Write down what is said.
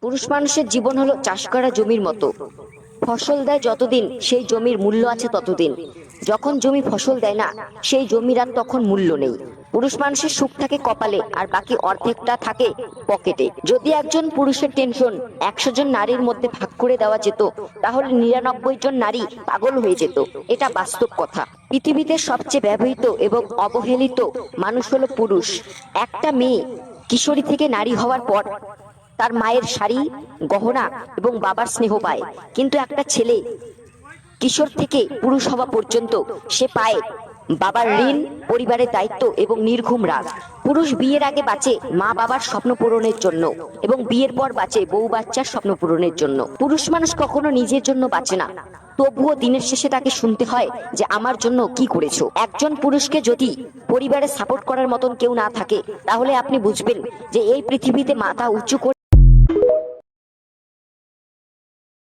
পুরুষ মানুষের জীবন হলো চাষ করা জমির মতো। ফসল দেয় যতদিন সেই জমির মূল্য আছে ততদিন। যখন জমি ফসল দেয় না, সেই জমির আর তখন মূল্য নেই। পুরুষ মানুষের সুখ থাকে কপালে, আর বাকি অর্ধেকটা থাকে পকেটে। যদি একজন পুরুষের টেনশন 100 জন নারীর মধ্যে ভাগ করে দেওয়া যেত, তাহলে 99 জন নারী পাগল হয়ে যেত। এটা বাস্তব কথা। পৃথিবীতে সবচেয়ে ব্যবহৃত এবং অবহেলিত মানুষ হলো পুরুষ। একটা মেয়ে কিশোরী থেকে নারী হওয়ার পর তার মায়ের শাড়ি, গহনা এবং বাবার স্নেহ পায়, কিন্তু একটা ছেলে কিশোর থেকে পুরুষ হওয়া পর্যন্ত সে পায় বাবার ঋণ, পরিবারের দায়িত্ব এবং নির্ঘুম রাগ। পুরুষ বিয়ের আগে বাঁচে মা বাবার স্বপ্ন পূরণের জন্য, এবং বিয়ের পর বাঁচে বউ বাচ্চার স্বপ্ন পূরণের জন্য। পুরুষ মানুষ কখনো নিজের জন্য বাঁচে না, তবুও দিনের শেষে তাকে শুনতে হয় যে আমার জন্য কি করেছো। একজন পুরুষকে যদি পরিবারে সাপোর্ট করার মতন কেউ না থাকে, তাহলে আপনি বুঝবেন যে এই পৃথিবীতে মাথা উঁচু করে